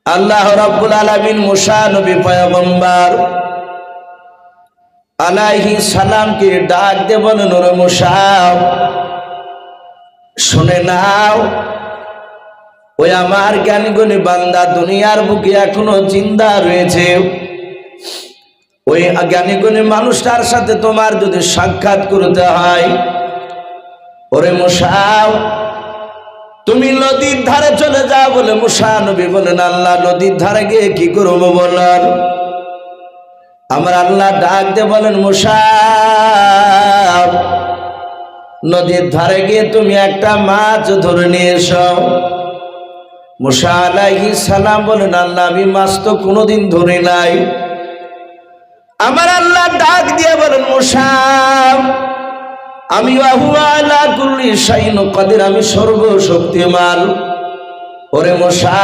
আল্লাহ রাব্বুল আলামিন মুসা নবী পয়গম্বর আলাইহিস সালামকে ডাক দিয়ে বলেন, ওরে মুসা, শুনে নাও, ওই আমার জ্ঞানীগুণী বান্দা দুনিয়ার বুকে এখনো জিন্দা রয়েছে। ওই জ্ঞানীগুণী মানুষটার সাথে তোমার যদি সাক্ষাৎ করতে হয়, ওরে মুসা, তুমি নদীর ধারে চলে যাও। বলে মুসা নবী বলেন, আল্লাহ নদীর ধারে গিয়ে কি করবো বলেন? আমার আল্লাহ ডাক দিয়ে বলেন, মুসা, নদীর ধারে গিয়ে তুমি একটা মাছ ধরে নিয়ে এসো। মুসা আলাইহিস সালাম বলেন, আল্লাহ আমি মাছ তো কোনোদিন ধরি নাই। আমার আল্লাহ ডাক দিয়ে বলেন, মুসা, আমি আলা কুল্লি শাইইন কাদির, আমি সর্বশক্তিমান। ওরে মুসা,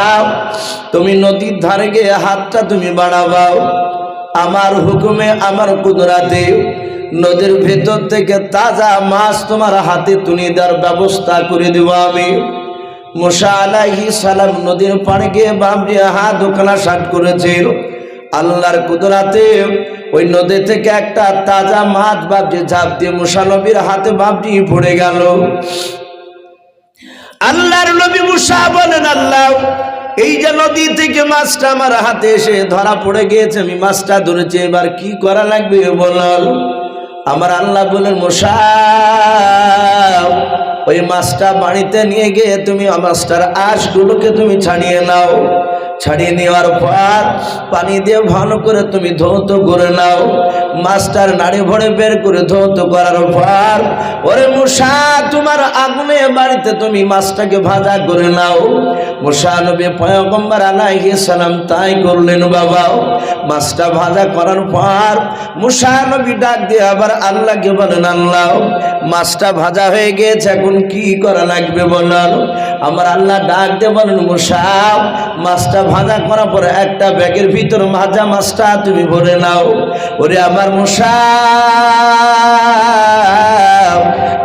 তুমি নদীর ধারে গিয়ে হাতটা তুমি বাড়াবাও, আমার হুকুমে আমার কুদরাতে নদীর ভেতর থেকে তাজা মাছ তোমার হাতে তুলে দেওয়ার ব্যবস্থা করে দেব আমি। মুসা আলাইহিস সালাম নদীর পাড়ে গিয়ে বাবরি হাত ওখানা সাট করেছিল। আল্লাহর কুদরাতে ওই নদী থেকে একটা তাজা মাছ বাবজি ঝাঁপ দিয়ে মুসা নবীর হাতে বাবজি পড়ে গেল। আল্লাহর নবী মুসা বলেন, আল্লাহ, এই যে নদী থেকে মাছটা আমার হাতে এসে ধরা পড়ে গিয়েছে, আমি মাছটা ধরেছি, এবার কি করা লাগবে বলল। আমার আল্লাহ বলেন, মুসা, ওই মাছটা বাড়িতে নিয়ে গিয়ে তুমি মাছটার আঁশগুলোকে তুমি ছাড়িয়ে নাও। ছাড়িয়ে নেওয়ার পর পানি দিয়ে ভালো করে তুমি ধৌত করে নাও। মাছটার নাড়ি ভরে বের করে ধৌত করার পর, ওরে মুসা, তোমার আগুনে বাড়িতে তুমি মাছটাকে ভাজা করে নাও। মুসা নবী পয়গম্বর আলাইহিস সালাম তাই করলেন। বাবা, মাছটা ভাজা করার পর মুসা নবী ডাক দিয়ে আবার আল্লাহকে বলেন, আল্লাহ, মাছটা ভাজা হয়ে গেছে, এখন কি করা লাগবে বলেন। আমার আল্লাহ ডাক দিয়ে বলেন, মুসা, মাছটা ভাজা করার পরে একটা ব্যাগের ভিতর ভাজা মাছটা তুমি ভরে নাও। ওরে আমার মুসা,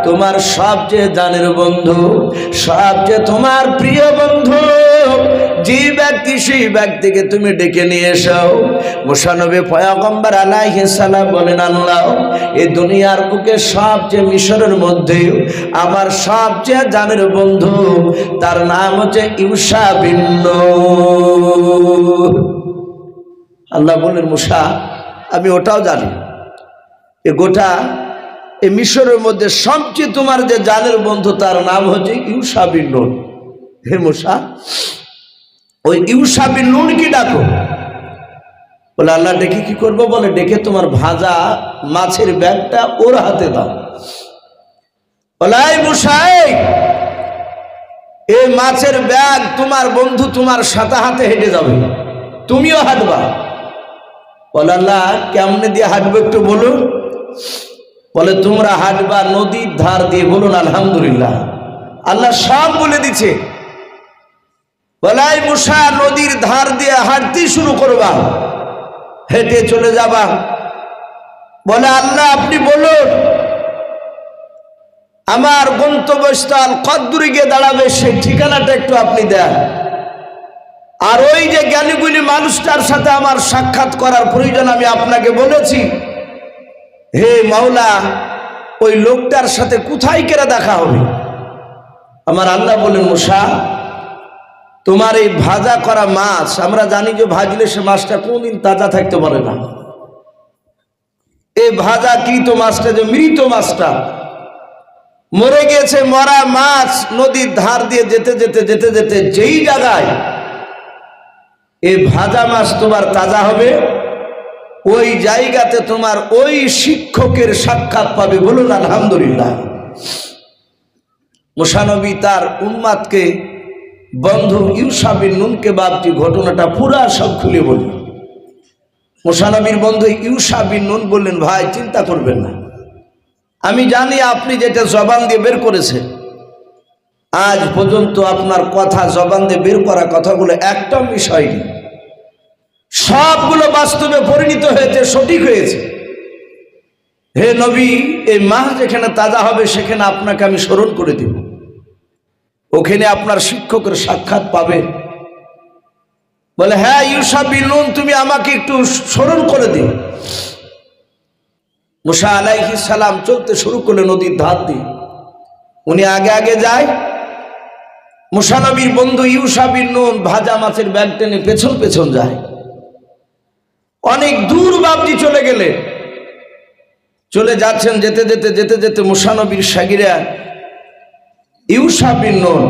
তোমার সবচেয়ে জানের বন্ধু, সবচেয়ে তোমার প্রিয় বন্ধু যে ব্যক্তি, সেই ব্যক্তিকে তুমি ডেকে নিয়ে এসো। মুসা নবী পয়গম্বর আলাইহিস সালাম বলেন, আল্লাহ, এই দুনিয়ার বুকে সবচেয়ে মিশরের মধ্যে আমার সবচেয়ে জানের বন্ধু, তার নাম হচ্ছে ইউশা বিন নূন। আল্লাহ বলেন, মুসা, আমি ওটাও জানি, এ গোটা এই মিশরের মধ্যে সবচেয়ে তোমার যে জানের বন্ধু তার নাম হচ্ছে ইউশা বিন নূন। হে মুসা, ওই ইউশা বিন নূনকে ডাকো। বলে, আল্লাহ ডেকে কি করবো? বলে, ডেকে তোমার ভাজা মাছের ব্যাগটা ওর হাতে দাও। বলে, এই মুসা, এই মাছের ব্যাগ তোমার বন্ধু তোমার সাথে হাতে হেঁটে যাবে, তুমিও হাঁটবা। বলে, আল্লাহ কেমনে দিয়ে হাঁটবো একটু বলুন। বলে, তোমরা হাঁটবা নদীর ধার দিয়ে। বলুন আলহামদুলিল্লাহ। আল্লাহ সব বলে দিচ্ছে। বলে, এই মুসা, নদীর ধার দিয়ে হাঁটতেই শুরু করবা, হেঁটে চলে যাবা। বলে, আল্লাহ আপনি বলুন, আমার গন্তব্যস্থল কদ্দূরে গিয়ে দাঁড়াবে সেই ঠিকানাটা একটু আপনি দেন। আর ওই যে জ্ঞানীগুণী মানুষটার সাথে আমার সাক্ষাৎ করার প্রয়োজন আমি আপনাকে বলেছি, হে মাওলা, ওই লোকটার সাথে কোথায় কেরা দেখা হবে? আমার আল্লাহ বলেন, মুসা, তোমার এই ভাজা করা মাছ, আমরা জানি যে ভাজলে সে মাছটা কোনদিন তাজা থাকতে পারে না। এই ভাজা কৃত মাছটা, যে মৃত মাছটা মরে গেছে, মরা মাছ নদীর ধার দিয়ে যেতে যেতে যেতে যেতে যেই জায়গায় এই ভাজা মাছ তোমার তাজা হবে, ওই জায়গাতে তোমার ওই শিক্ষকের সাক্ষাৎ পাবে। বলুন আলহামদুলিল্লাহ। মুসা নবী তার উম্মাদকে, বন্ধু ইউশা বিন নূনকে বাপটি ঘটনাটা পুরা সব খুলে বলল। মুসা নবীর বন্ধু ইউশা বিন নূন বললেন, ভাই চিন্তা করবেন না, আমি জানি আপনি যেটা জবান দিয়ে বের করেছেন, আজ পর্যন্ত আপনার কথা জবান দিয়ে বের করা কথাগুলো একটাও মিস হয়নি, সবগুলো বাস্তবে পরিণত হয়েছে, সঠিক হয়েছে। হে নবী, এই মাছ যেখানে তাজা হবে সেখানে আপনাকে আমি স্মরণ করে দেব, ওখানে আপনার শিক্ষকের সাক্ষাৎ পাবেন। বলে, হ্যাঁ ইউসা বিন নুন, তুমি আমাকে একটু স্মরণ করে দিও। মুসা আলাইহিস সালাম চলতে শুরু করলেন নদীর ধার দিয়ে। উনি আগে আগে যায়, মুসা নবীর বন্ধু ইউসা বিন নুন ভাজা মাছের ব্যাগ টেনে পেছন পেছন যায়। অনেক দূর বাবজি চলে গেলে, চলে যাচ্ছেন, যেতে যেতে যেতে যেতে মুসা নবীর শাগিরা ইউসা বিন নুন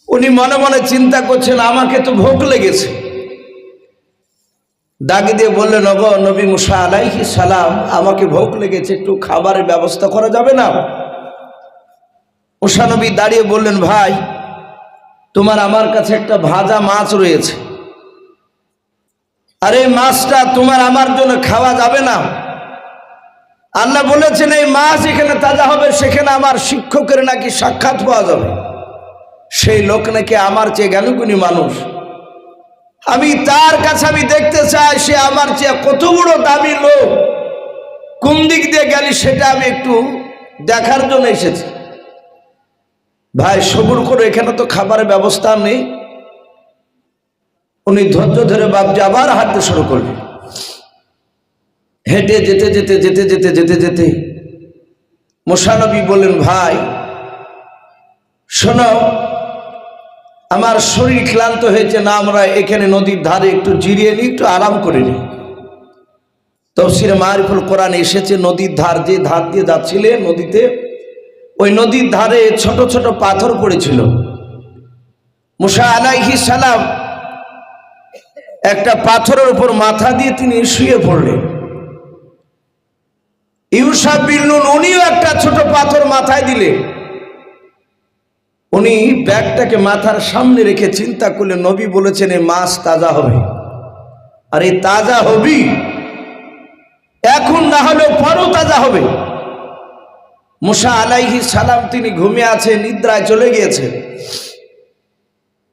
উনি মনে মনে চিন্তা করছেন, আমাকে তো ভোগ লেগেছে। ডাকি দিয়ে বললেন, ওগো নবী মুসা আলাইহিস সালাম, আমাকে ভোগ লেগেছে, একটু খাবারের ব্যবস্থা করা যাবে না? মুসা নবী দাঁড়িয়ে বললেন, ভাই তোমার আমার কাছে একটা ভাজা মাছ রয়েছে, আর এই মাছটা তোমার আমার জন্য খাওয়া যাবে না? আল্লাহ বলেছেন এই মাছ এখানে তাজা হবে, সেখানে আমার শিক্ষকের নাকি সাক্ষাৎ পাওয়া যাবে। সেই লোক নাকি আমার চেয়ে জ্ঞানীগুণী মানুষ, আমি তার কাছে আমি দেখতে চাই সে আমার চেয়ে কত বড় দামি লোক, কোন দিক দিয়ে গেলি সেটা আমি একটু দেখার জন্য এসেছি। ভাই সবুর করে, এখানে তো খাবারের ব্যবস্থা নেই। উনি ধৈর্য ধরে বাপজি আবার হাঁটতে শুরু করলেন। হেঁটে যেতে যেতে যেতে যেতে যেতে যেতে মুসা নবী বললেন, ভাই শোনো, আমার শরীর ক্লান্ত হয়েছে, না আমরা এখানে নদীর ধারে একটু জিরিয়ে নিই, একটু আরাম করে নিই। তাফসীরে মারিফুল কোরআন এসেছে, নদীর ধার, যে ধার দিয়ে যাচ্ছিলেন নদীতে, ওই নদীর ধারে ছোট ছোট পাথর পড়েছিল। মুসা আলাইহিস সালাম একটা পাথরের উপর মাথা দিয়ে তিনি শুয়ে পড়লেন। ইউসা বিন নুন উনিও একটা ছোট পাথর মাথায় দিলেন। উনি ব্যাগটাকে মাথার সামনে রেখে চিন্তা করলেন, নবী বলেছেন এই মাছ তাজা হবে, আর এই তাজা হবি এখন, না হলেও পরও তাজা হবে। মুসা আলাইহিস সালাম তিনি ঘুমিয়ে আছে, নিদ্রায় চলে গিয়েছে।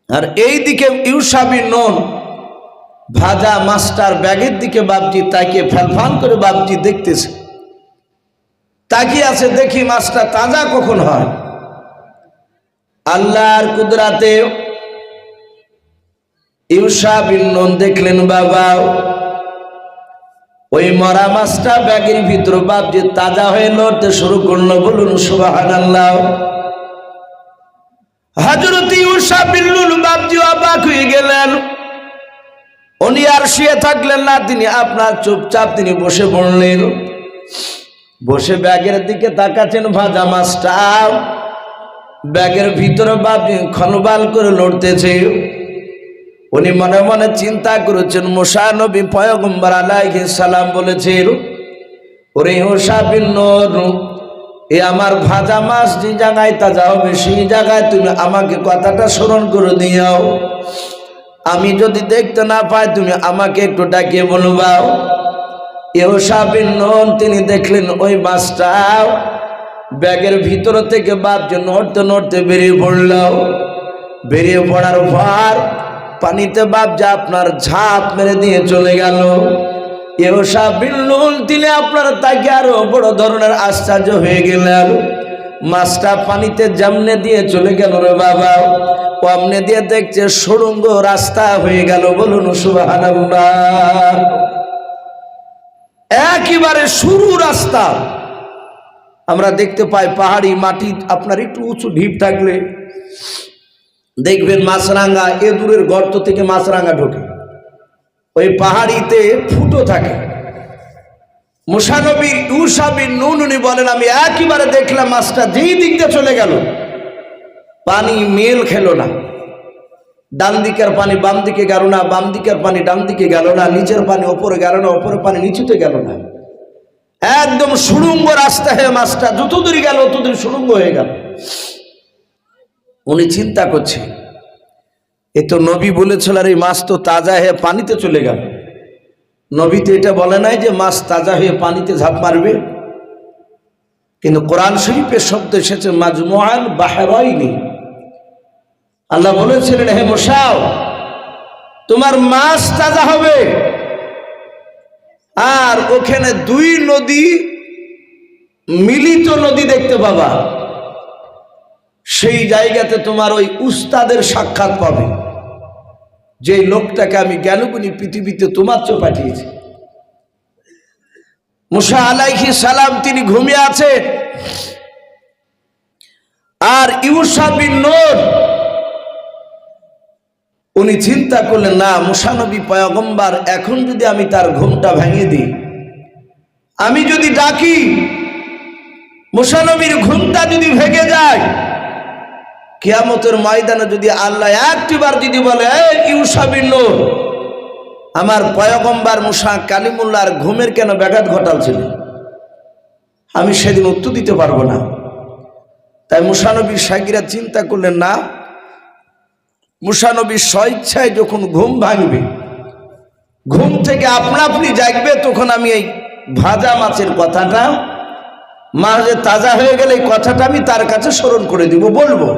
আর এই দিকে ইউসা বিন নুন ভাজা মাছটার ব্যাগের দিকে বাপজি তাকিয়ে ফ্যালফান করে বাপজি দেখতেছে, তাকিয়ে আছে, দেখি মাছটা তাজা কখন হয়। আল্লাহর কুদরাতে ইউসা বিন নুন দেখলেন, বাবা ওই মরা মাছটা ব্যাগের ভিতর বাপজি তাজা হয়ে লড়তে শুরু করলো। বলুন সুবহানাল্লাহ। হযরত ইউসা বিন নুন বাপজি অবাক হয়ে গেলেন। উনি আর শুয়ে থাকলেন না, তিনি আপনার চুপচাপ তিনি বসে পড়লেন। বসে ব্যাগের দিকে তাকাচ্ছেন, ভাজা মাছটা ব্যাগের ভিতরে বাপজি খনবাল করে লড়তেছে। উনি মনে মনে চিন্তা করেছেন, মুসা নবী পয়গম্বর আলাইহিস সালাম বলেছেন, ওরে ইউসা বিন নুন, এ আমার ভাজা মাছ যে জায়গায় তাজা হবে সেই জায়গায় তুমি আমাকে কথাটা স্মরণ করে দিও। আমি যদি দেখতে না পাই তুমি আমাকে একটু ডাকিয়ে বলবা। ইউসা বিন নুন তিনি দেখলেন ওই মাছটা ব্যাগের ভিতর থেকে বাপজি নড়তে নড়তে বেরিয়ে পড়ল। বেরিয়ে পড়ার পর পানিতে বাপজি আপনার ঝাঁপ মেরে দিয়ে চলে গেল। ইউসা বিন নুন তিনি আপনার তাকে আরো বড় ধরনের আশ্চর্য হয়ে গেলেন। মাছটা পানিতে জামনে দিয়ে চলে গেল রে বাবা, অমনে দিয়ে দেখছে সুড়ঙ্গ রাস্তা হয়ে গেল। বলুন সুবহানাল্লাহ। একেবারে সরু রাস্তা। আমরা দেখতে পাই পাহাড়ি মাটি, আপনার একটু উঁচু ঢিপ থাকলে দেখবেন মাছরাঙা, এ দূরের গর্ত থেকে মাছরাঙা ঢোকে, ওই পাহাড়িতে ফুটো থাকে। মুসা নবী ইউসা বিন নুন উনি বলেন, আমি একেবারে দেখলাম মাছটা যেই দিক দিয়ে চলে গেল, পানি মেল খেলো না। ডান দিকের পানি বাম দিকে গেল না, বাম দিকের পানি ডান দিকে গেল না, নিচের পানি ওপরে গেল না, ওপরের পানি নিচুতে গেল না। একদম সুড়ঙ্গ রাস্তা হয়ে মাছটা যত দূর গেল তত দূর সুড়ঙ্গ হয়ে গেল। উনি চিন্তা করছে, এ তো নবী বলেছিল আর এই মাছ তো তাজা হয়ে পানিতে চলে গেল। নবী তো এটা বলে নাই যে মাছ তাজা হয়ে পানিতে ঝাঁপ মারবে। কিন্তু কোরআন শরীফের শব্দ এসেছে মাজমুআন বাহরাইনি। আল্লাহ বলেছিলেন, হে মুসা তোমার মাছ তাজা হবে, আর ওখানে দুই নদী মিলিত নদী দেখতে পাবা, সেই জায়গাতে তোমার ওই উস্তাদের সাক্ষাৎ পাবে। যে লোকটাকে আমি জ্ঞানগুণী পৃথিবীতে তোমার চেয়ে পাঠিয়েছি। মুসা আলাইহিস সালাম তিনি ঘুমিয়ে আছেন, আর ইউসা বিন নূন উনি চিন্তা করলেন, না মুসা নবী পয়গম্বর, এখন যদি আমি তার ঘুমটা ভেঙে দিই, আমি যদি ডাকি, মুসা নবীর ঘুমটা যদি ভেঙে যায়, কিয়ামতের ময়দানে যদি আল্লাহ একটিবার যদি বলে, এই ইউসা বিন নূন, আমার পয়গম্বর মুসা কালিমুল্লাহর ঘুমের কেন ব্যাঘাত ঘটালছিল, আমি সেদিন উত্তর দিতে পারবো না। তাই মুসা নবীর সাগীরা চিন্তা করলেন, না, মুসা নবী স্বইচ্ছায় যখন ঘুম ভাঙবে, ঘুম থেকে আপনা আপনি জাগবে, তখন আমি এই ভাজা মাছের কথাটা, মাঝে তাজা হয়ে গেলে এই কথাটা আমি তার কাছে স্মরণ করে দিব, বলবো।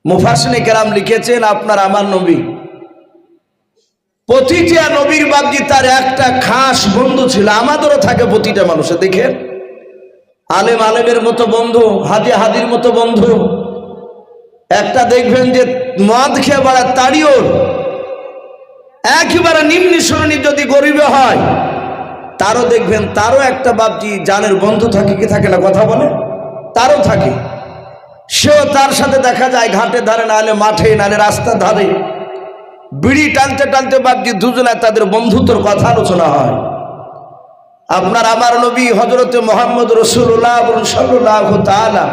মুফাসসিরিনে কেরাম লিখেছেন, আপনার আমার নবী, প্রতিটা নবীর বাপজি তার একটা খাস বন্ধু ছিল। আমাদেরও থাকে প্রতিটা মানুষের, দেখেন, আলেম আলেমের মতো বন্ধু, হাজি হাজির মতো বন্ধু। একটা দেখবেন যে মদ খেয়ে বেড়া তাড়িও, একেবারে নিম্ন শ্রেণী যদি গরিবে হয়, তারও দেখবেন তারও একটা বাপজি জানের বন্ধু থাকে, কি থাকে না, কথা বলে, তারও থাকে। সেও তার সাথে দেখা যায় ঘাটের ধারে, নাহলে মাঠে, নাহলে রাস্তার ধারে বিড়ি টানতে টানতে বাপজি দুজনে তাদের বন্ধুত্বর কথা আলোচনা হয়। আপনার আমার নবী হযরতে মুহাম্মদ রাসূলুল্লাহ সাল্লাল্লাহু তাআলা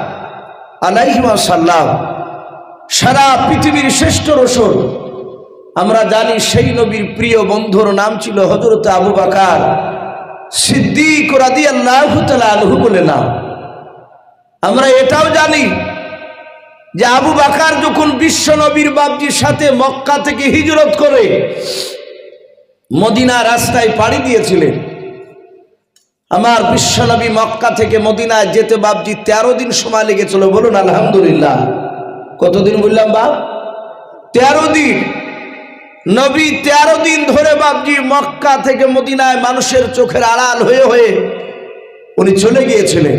আলাইহি ওয়াসাল্লাম সারা পৃথিবীর শ্রেষ্ঠ রাসূল। আমরা জানি সেই নবীর প্রিয় বন্ধুর নাম ছিল হযরতে আবু বকর সিদ্দিক রাদিয়াল্লাহু তাআলা আনহু বলে নাম। আমরা এটাও জানি যে আবু বকর যখন বিশ্ব নবীর বাপজির সাথে মক্কা থেকে হিজরত করে মদিনা রাস্তায় পাড়ি দিয়েছিলেন, আমার বিশ্ব নবী মক্কা থেকে মদিনায় যেতে বাপজি 13 দিন সময় লেগেছিল। বলুন আলহামদুলিল্লাহ। কতদিন বললাম বাপ? 13 দিন। নবী 13 দিন ধরে বাপজি মক্কা থেকে মদিনায় মানুষের চোখের আড়াল হয়ে হয়ে উনি চলে গিয়েছিলেন।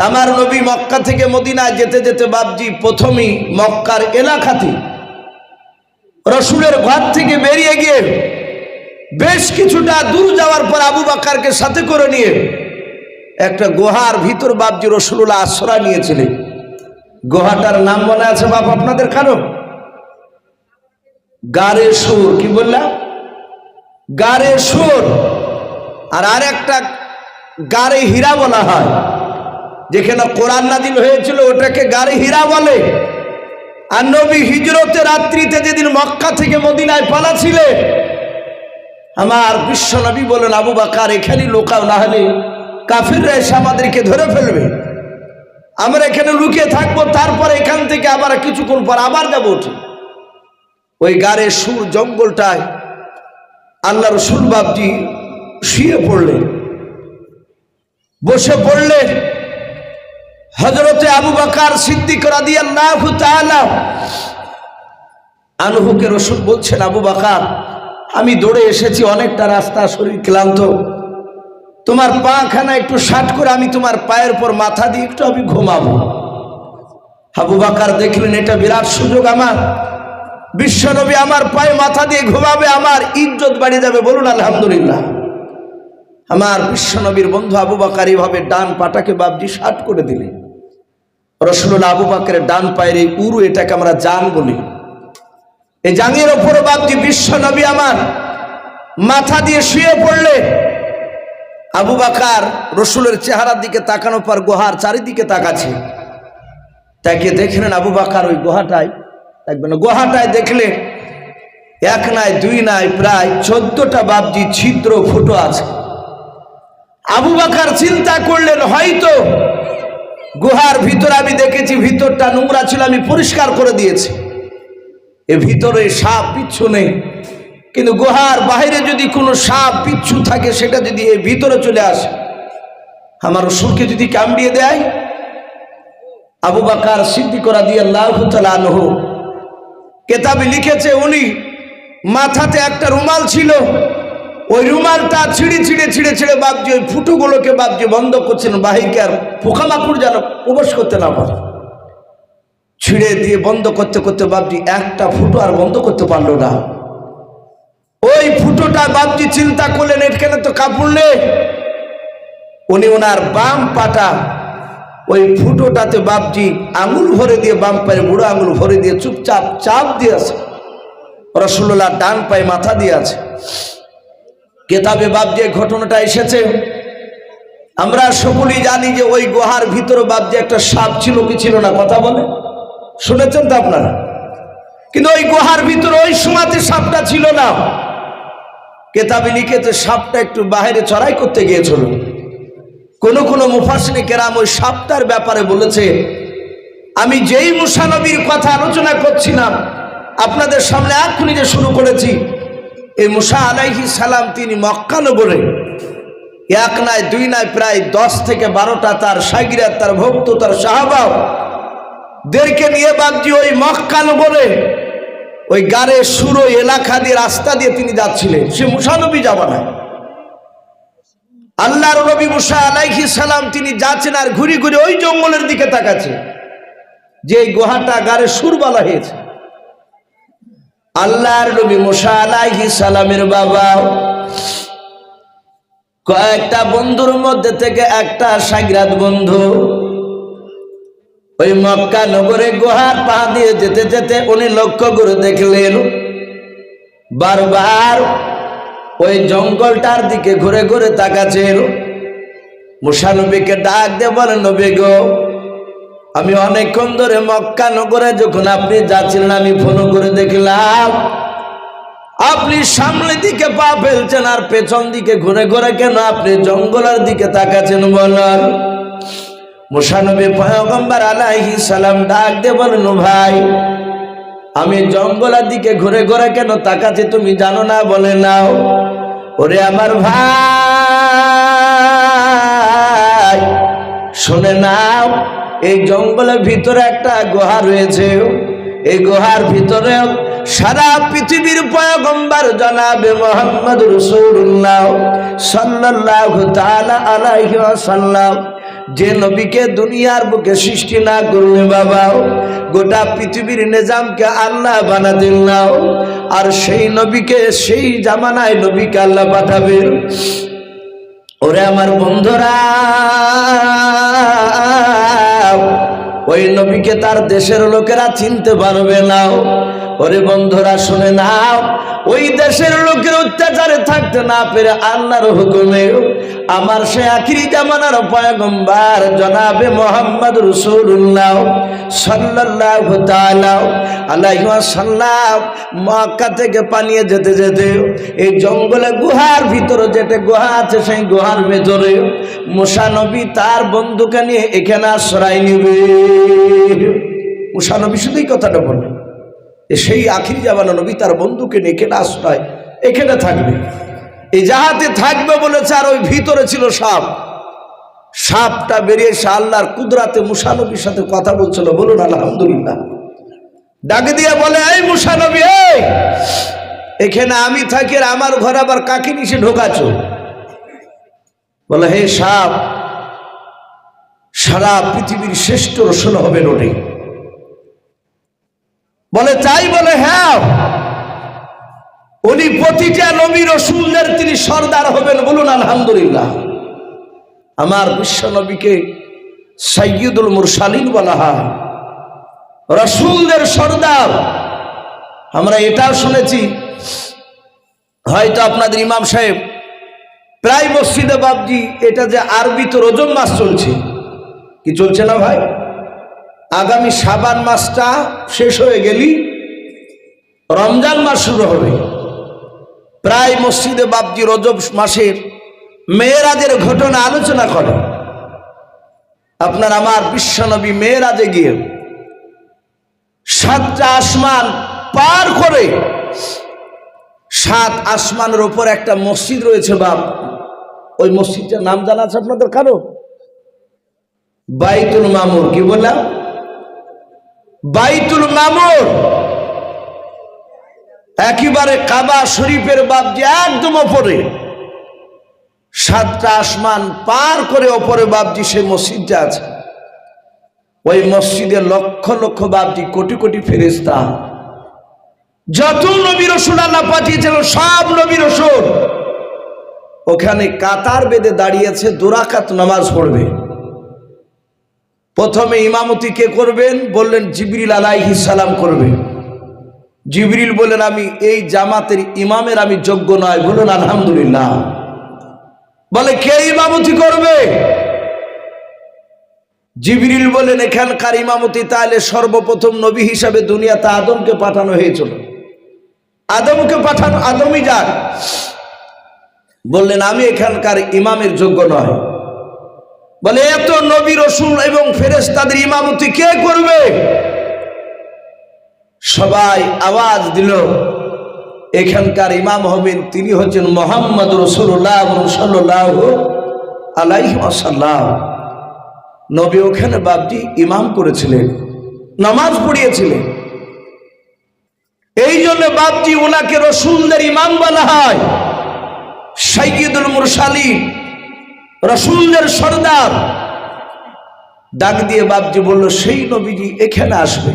আমার নবী মক্কা থেকে মদিনায় যেতে যেতে বাপজি প্রথমেই মক্কার এলাকাতে রসুলের ঘর থেকে বেরিয়ে গিয়ে বেশ কিছুটা দূর যাওয়ার পর আবু বকরকে সাথে করে নিয়ে একটা গুহার ভিতর বাপজি রাসূলুল্লাহ আশ্রয় নিয়েছিলেন। গুহাটার নাম মনে আছে বাপ আপনাদের কারো? গারে সুর। কি বললাম? গারে সুর। আর আরেকটা গারে হীরা বলা হয়, যেখানে কোরআন নাজিল হয়েছিল ওটাকে গারে হীরা বলে। আর নবী হিজরতে রাত্রিতে যেদিন মক্কা থেকে মদিনায় পালাছিলেন, আমার বিশ্ব নবী বলেন, আবু বকর এখানে লুকাও, না হলে কাফিররা এসে আমাদেরকে ধরে ফেলবে। আমরা এখানে লুকিয়ে থাকবো, তারপরে এখান থেকে আবার কিছুক্ষণ পর আবার যাবো। ওই গারে সুর জঙ্গলটায় আল্লাহ রসুল বাপজি শুয়ে পড়লেন, বসে পড়লেন। হযরতে আবু বকর সিদ্দিক রাদিয়াল্লাহু তাআলা আনহুকে রাসূল বলছেন, আবু বকর আমি দৌড়ে এসেছি, অনেকটা রাস্তা, শরীর ক্লান্ত, তোমার পাখানা একটু শাট করে আমি তোমার পায়ের উপর মাথা দিয়ে একটু আমি ঘুমাবো। আবু বকর দেখলেন এটা বিরাট সুযোগ, আমার বিশ্বনবী আমার পায়ে মাথা দিয়ে ঘুমাবে, আমার ইজ্জত বাড়িয়ে যাবে। বলুন আলহামদুলিল্লাহ। আমার বিশ্বনবীর বন্ধু আবু বকর এইভাবে ডান পাটাকে বাপজি শাট করে দিলেন। রাসূলুল্লাহ আবু বকরের ডান পায়ের এই উরু, এটাকে আমরা জান বলি, এই জাঙ্গের ওপরে বাপজি বিশ্বনবী আমার মাথা দিয়ে শুয়ে পড়লে আবু বকর রাসূলের চেহারার দিকে তাকানোর পর গুহার চারিদিকে তাকাচ্ছে। তাকে দেখলেন আবু বকর ওই গুহাটায়, দেখবেন গুহাটায় দেখলে এক নাই দুই নাই প্রায় 14টা বাপজি ছিদ্র ফুটো আছে। আবু বকর চিন্তা করলেন, হয়তো গুহার ভিতর আমি দেখেছি ভিতরটা নোংরা ছিল, আমি পরিষ্কার করে দিয়েছি, এর ভিতরে সাপ বিচ্ছু নেই, কিন্তু গুহার বাইরে যদি কোনো সাপ বিচ্ছু থাকে সেটা যদি এই ভিতরে চলে আসে, আমার রাসূলকে যদি কামড়িয়ে দেয়। আবু বকর সিদ্দিক রাদিয়াল্লাহু তাআলা আনহু কেতাবে লিখেছে, উনি মাথাতে একটা রুমাল ছিল, ওই রুমালটা ছিঁড়ে ছিঁড়ে ছিঁড়ে ছিঁড়ে বাপজি ওই ফুটোগুলোকে বাপজি বন্ধ করছেন, বাহিরকে আর পোকামাকড় যেন প্রবেশ করতে না পারে। ছিঁড়ে দিয়ে বন্ধ করতে করতে বাপজি একটা ফুটো আর বন্ধ করতে পারলো না। ওই ফুটোটা বাপজি চিন্তা করলেন এখানে তো কাপড় নেই। উনি ওনার বাম পাটা ওই ফুটোটাতে বাপজি আঙুল ভরে দিয়ে, বাম পায়ে বুড়ো আঙুল ভরে দিয়ে চুপচাপ চাপ দিয়েছে। রাসূলুল্লাহ ডান পায়ে মাথা দিয়ে আছে। কেতাবে বাপজি ঘটনাটা এসেছে। আমরা সকলেই জানি যে ওই গুহার ভিতরে বাপজি একটা সাপ ছিল কি ছিল না, কথা বলে শুনেছেন তো আপনারা। কিন্তু ওই গুহার ভিতরে ওই সময়তে সাপটা ছিল না। কেতাবে লিখেছে সাপটা একটু বাইরে চড়াই করতে গিয়েছিল। কোন মুফাসসিরে কেরাম ওই সাপটার ব্যাপারে বলেছে, আমি যেই মুসা নবীর কথা আলোচনা করছিলাম আপনাদের সামনে এক্ষুনি যে শুরু করেছি, এই মুসা আলাইহিস সালাম তিনি মক্কা নগরে এক নয় দুই নয় প্রায় 10 থেকে 12টা তার শাগিরাত, তার ভক্ত, তার সাহাবা দেরকে নিয়ে বাপজি ওই মক্কা নগরে ওই গারে সুরো এলাকা দিয়ে রাস্তা দিয়ে তিনি যাচ্ছিলেন। সে মুসা নবী জামানায় আল্লাহর নবী মুসা আলাইহিস সালাম তিনি যাচ্ছেন আর ঘুরে ঘুরে ওই জঙ্গলের দিকে তাকাচ্ছে যে এই গুহাটা গারে সুর বলা হয়েছে। আল্লাহর নবী মুসা আলাইহিস সালামের বাবা কয়েকটা বন্ধুর মধ্যে থেকে একটা শাগিরাত বন্ধু ওই মক্কা নগরে গুহার পা দিয়ে যেতে যেতে উনি লক্ষ্য করে দেখলেন বারবার ওই জঙ্গলটার দিকে ঘুরে ঘুরে তাকাচ্ছেন। মুসা নবীকে ডাক দিয়ে বলেন, নবী গো, আমি অনেকক্ষণ ধরে মক্কা নগরে যখন আপনি যাচ্ছিলেন আমি ফলো করে দেখলাম আপনি সামনের দিকে পা ফেলছেন আর পেছন দিকে ঘুরে ঘুরে কেন আপনি জঙ্গলের দিকে তাকাচ্ছেন বলেন। মুসা নবী পয়গম্বর আলাইহিস সালাম ডাক দিয়ে বলেন, ভাই আমি জঙ্গলের দিকে ঘুরে ঘুরে কেন তাকাচ্ছি তুমি জানো না? বলে নাও। ওরে আমার ভাই শুনে নাও, এই জঙ্গলের ভিতরে একটা গুহা রয়েছে। এই গুহার ভিতরে সারা পৃথিবীর পয়গম্বর জনাবে মুহাম্মদ রাসূলুল্লাহ সাল্লাল্লাহু তাআলা আলাইহি ওয়াসাল্লাম যে নবীকে দুনিয়ার বুকে সৃষ্টি না করলে বাবা গোটা পৃথিবীর নিজামকে আল্লাহ বানাতেন না, আর সেই নবীকে সেই জামানায় নবীকে আল্লাহ পাঠাবেন। ওরে আমার বন্ধুরা, ওই নবীকে তার দেশের লোকেরা চিনতে পারবে না। ওরে বন্ধুরা শুনে নাও, ওই দেশের লোকের অত্যাচারে থাকতে না পেরে আল্লাহর হুকুমে আমার সে আখিরি জামানার পয়গম্বর জনাবে মুহাম্মদ রাসূলুল্লাহ সাল্লাল্লাহু তাআলা আলাইহি ওয়াসাল্লাম মক্কা থেকে পালিয়ে যেতে যেতে এই জঙ্গলে গুহার ভিতরে যেটা গুহা আছে সেই গুহার ভিতরে মুসা নবী তার বন্ধুকে নিয়ে এখানে আশ্রয় নেবে। মুসা নবী শুধুই কথাটা বললেন, সেই আখিরি জামানা নবী তার বন্ধুকে নিয়ে এখানে আশ্রয় এখানে থাকবে, এই জাহাতে থাকবে বলেছে। আর ওই ভিতরে ছিল সাপ। সাপটা বেরিয়ে এসে আল্লাহর কুদরাতে মুসা নবীর সাথে কথা বলছিল। বলুন আলহামদুলিল্লাহ। ডাকে দিয়ে বলে, এই মুসা নবী, এখানে আমি থাকি আর আমার ঘরে আবার কাকে নিচে ঢোকাচ্ছ? বলে, হে সাপ, সারা পৃথিবীর শ্রেষ্ঠ রসুল হবেন উনি। বলে তাই? বলে হ্যাঁ, উনি প্রতিটা নবী রসুলদের তিনি সর্দার হবেন। বলুন আলহামদুলিল্লাহ। আমার বিশ্ব নবীকে সাইয়্যিদুল মুরসালিন বলা হয়, রসুলদের সর্দার। আমরা এটাও শুনেছি, হয়তো আপনাদের ইমাম সাহেব প্রায় মসজিদে বাবজি এটা যে আরবিতে রজব মাস চলছে, কি চলছে না ভাই? আগামী শাবান মাসটা শেষ হয়ে গেলি রমজান মাস শুরু হবে। প্রায় মসজিদে বাবজি রজব মাসের মেয়েরাজের ঘটনা আলোচনা করে। আপনার আমার বিশ্বনবী মেয়েরাজে গিয়ে 7টা আসমান পার করে 7 আসমানের উপর একটা মসজিদ রয়েছে বাপ। ওই মসজিদটার নাম জানা আছে আপনাদের কারো? বাইতুল মামুর। কি বললাম? বাইতুল মামুর। একেবারে কাবা শরীফের বাপজি একদম ওপরে, 7টা আসমান পার করে ওপরে বাপজি সেই মসজিদটা আছে। ওই মসজিদে লক্ষ লক্ষ বাপজি, কোটি কোটি ফেরেশতা, যত নবী রাসূল আল্লাহ পাঠিয়েছিলেন সব নবী রাসূল ওখানে কাতার বেঁধে দাঁড়িয়েছে, 2 রাকাত নামাজ পড়বে। প্রথমে ইমামতি কে করবেন? বললেন জিবরিল আলাইহিস সালাম করবে। জিবরিল বললেন আমি এই জামাতের ইমামের আমি যোগ্য নয়। বলুন আলহামদুলিল্লাহ। বলে কে ইমামতি করবে? জিবরিল বলেন এখানকার ইমামতি তাহলে সর্বপ্রথম নবী হিসাবে দুনিয়াতে আদমকে পাঠানো হয়েছিল, আদমকে পাঠানো, আদমই যাক। বললেন আমি এখানকার ইমামের যোগ্য নয়। বলে এত নবী রাসূল এবং ফেরেশতাদের ইমামতি কে করবে? সবাই আওয়াজ দিল এখানকার ইমাম হবেন তিনি হচ্ছেন মুহাম্মদ রাসূলুল্লাহ সাল্লাল্লাহু আলাইহি ওয়াসাল্লাম। নবী ওখানে বাপজি ইমাম করেছিলেন, নামাজ পড়িয়েছিলেন। এই জন্য বাপজি ওনাকে রাসূলদের ইমাম বলা হয়, সাইয়্যিদুল মুরসালিন, রাসূলদের সরদার। ডাক দিয়ে বাপজি বলল সেই নবীজি এখানে আসবে।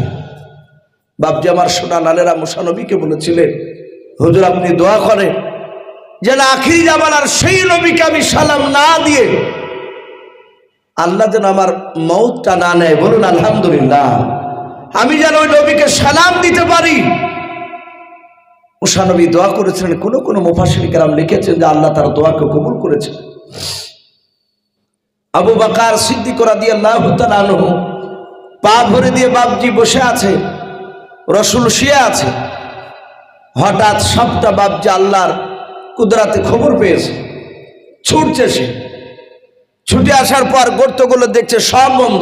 বাপজি আমার সোনা লালেরা মুসা নবীকে বলেছিলেন হুজুর আপনি দোয়া করেন যেন আখিরি জামানার সেই নবীকে আমি সালাম না দিয়ে আল্লাহ যেন আমার মওতটা না নেয়। বলুন আলহামদুলিল্লাহ। আমি যেন ওই নবীকে সালাম দিতে পারি। মুসা নবী দোয়া করেছিলেন। কোন কোন মুফাসসির কেরাম লিখেছেন যে আল্লাহ তার দোয়াকে কবুল করেছেন। আবু বকর সিদ্দিক রাদিয়াল্লাহু তাআলা আনহু পা ভরে দিয়ে বাপজি বসে আছে, রাসূল শুয়ে আছে। হঠাৎ সবটা বাপজি আল্লাহর কুদরতে খবর পেয়েছে, ছুটছে। সে ছুটে আসার পর গর্তগুলো দেখছে সব বন্ধ,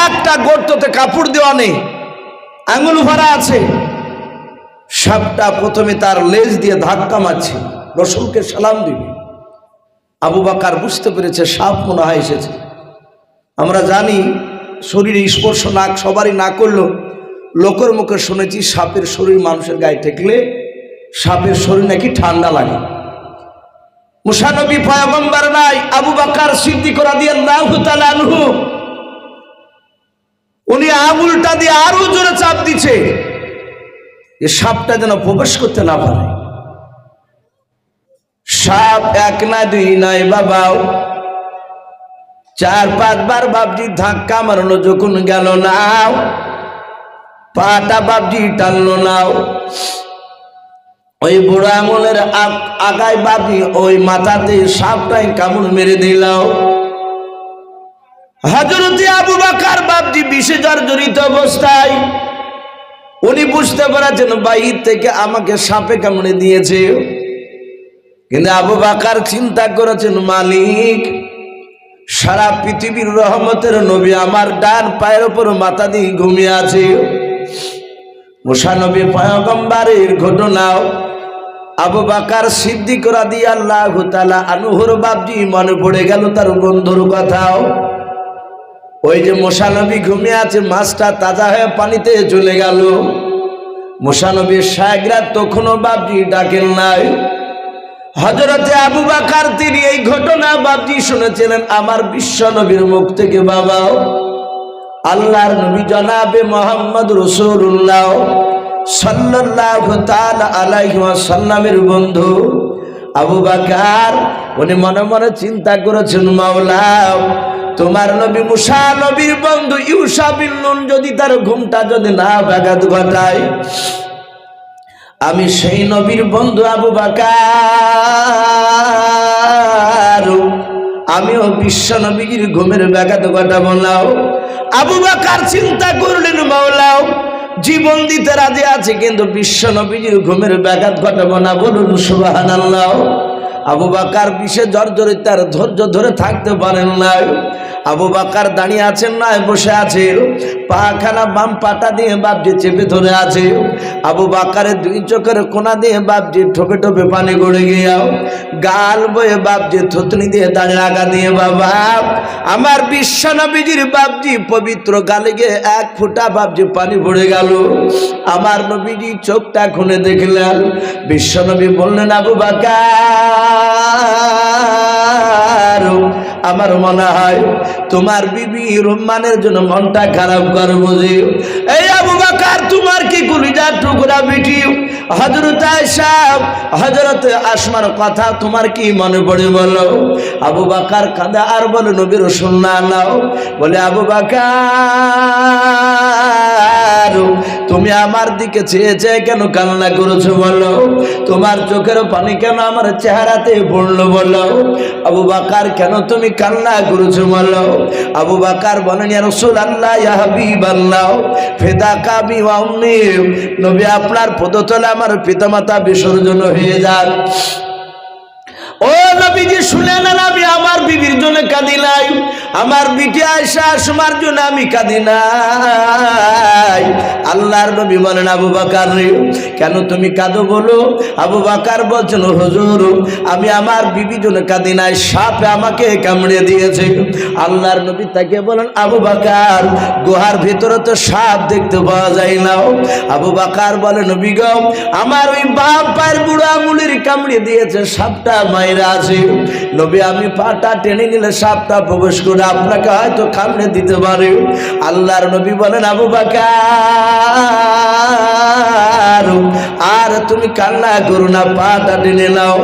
একটা গর্ততে কাপড় দেওয়া নেই, আঙুল ভরা আছে। সাপটা প্রথমে তার লেজ দিয়ে ধাক্কা মারছে, রাসূলকে সালাম দিবে। আবু বকর বুঝতে পেরেছে সাপ মনে হয় এসেছে। আমরা জানি শরীরে স্পর্শ নাক সবারই না করলেও লোকের মুখে শুনেছি সাপের শরীর মানুষের গায়ে ঠেকলে সাপের শরীর নাকি ঠান্ডা লাগে। মুসা নবী পয়গম্বর নাই, আবু বকর সিদ্দিক রাদিয়াল্লাহু তাআলা আনহু উনি আঙুলটা দিয়ে আরো জোরে চাপ দিচ্ছে যে সাপটা যেন প্রবেশ করতে না পারে। সাপ এক না দুই নয় বাবাও 4-5 বার বাপজি ধাক্কা মারলো, যখন গেল না পাটা বাপজি টানলো না, ওই বুড়ো আঙুলের আগায় বাপজি ওই মাথাতে সাপটাই কামড় মেরে দিল। হযরত আবু বকর বাপজি বিষে জর্জরিত অবস্থায়, উনি বুঝতে পারছেন বাহির থেকে আমাকে সাপে কামড়ে দিয়েছে। কিন্তু আবু বকর চিন্তা করেছেন মালিক সারা পৃথিবীর রহমতের নবী আমার ডান পায়ের উপর মাথা দিয়ে ঘুমিয়ে আছে। মুসা নবী পয়গম্বরের ঘটনাও আবু বকর সিদ্দিক রাদিয়াল্লাহু তাআলা আনহুর বাপজি মনে পড়ে গেল তার বন্ধুর কথাও। ওই যে মুসা নবী ঘুমিয়ে আছে, মাছটা তাজা হয়ে পানিতে চলে গেল। মুসা নবীর শায়গরা তখনও বাপজি ডাকেন নাই। হযরতে আবু বকর তিনি এই ঘটনা বাপজি শুনেছিলেন আমার বিশ্ব নবীর মুখ থেকে। বাবাও আল্লাহর নবী জনাবে মুহাম্মদ রাসূলুল্লাহ সাল্লাল্লাহু তাআলা আলাইহি ওয়াসাল্লামের বন্ধু আবু বকর উনি মনে মনে চিন্তা করেছেন মাওলা তোমার নবী মুসা নবীর বন্ধু ইউসা বিন নুন যদি তার ঘুমটা যদি না ব্যাঘাত ঘটায়, আমি সেই নবীর বন্ধু আবু বকর আমিও বিশ্ব নবীর ঘুমের ব্যাঘাত ঘটাবো না। আবু বকর চিন্তা করলেন মাওলা জীবন দিতে রাজি আছে কিন্তু বিশ্ব নবীর ঘুমের ব্যাঘাত ঘটাবো না। বলুন সুবহানাল্লাহ। আবু বকর বিষে জর্জরিত, তার ধৈর্য ধরে থাকতে পারেন না। আবু বকর দাঁড়িয়ে আছেন না বসে আছে, পাখানা বাম পাটা দিয়ে বাপজি চেপে ধরে আছে। আবু বকরের 2 চোখের কোনা দিয়ে বাপজি ঠোপে ঠোপে পানি গড়ে গিয়ে গাল বয়ে বাপজি থুতনি দিয়ে দাঁড়িয়ে আগা দিয়ে বাবা আমার বিশ্ব নবীজির বাপজি পবিত্র গালে গিয়ে 1 ফোঁটা বাপজি পানি পড়ে গেল। আমার নবীজি চোখটা খুলে দেখলেন, বিশ্ব নবী বললেন আবু বকর আমার মনে হয় তোমার বিবি রুম্মানের জন্য মনটা খারাপ করে বুঝি। এই আবু বকর তোমার কি কলিজার টুকরা বিটি হযরত আয়েশা হযরত আসমার কথা তোমার কি মনে পড়ে বলো? আবু বকর কাঁদে আর বলে নবীর সুন্নাহ নাও। বলে আবু বকর তুমি আমার দিকে চেয়ে চেয়ে কেন কান্না করেছো বলো? তোমার চোখের পানি কেন আমার চেহারাতে পড়লো বলো? আবু বকর কেন তুমি কান্না করেছো বলো? আবু বকর বলেন ইয়া রাসূলুল্লাহ ইয়া হাবিবাল্লাহ ফিদাকা বি ওয়া উম্মি, নবী আপনার পদতলে আমার পিতামাতা বিসর্জন হয়ে যান। ও নবীজি শুনে নেন, আমি আমার বিবির জন্য কাঁদি নাই, আমার বিটি আয়েশা আসমার জন্য আমি কাঁদি নাই। আল্লাহর নবী বলেন আবু বকর কেন তুমি কাঁদো বলো? আবু বকর বলছেন হুজুর আমি আমার বিবির জন্য কাঁদি নাই, সাপে আমাকে কামড়ে দিয়েছে। আল্লাহর নবী তাকে বলেন আবু বকর গুহার ভিতরে তো সাপ দেখতে পাওয়া যায় না। আবু বকর বলে নবী গো আমার ওই বাপ পায়ের বুড়ো আঙুলের কামড়ে দিয়েছে, সাপটা মাইরা আছে। নবী আমি পাটা টেনে নিলে সাপটা প্রবেশ করে আপনাকে হয়তো কামড়ে দিতে পারে। আল্লাহর নবী বলেন আবু বকর আর তুমি কান্না করো না, পাটা টেনে নাও।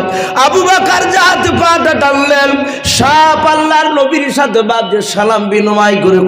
আবু বকর যাতে পাটা টানলেন, সাপ আল্লাহর নবীর সাথে বাদ সালাম বিনিময় করে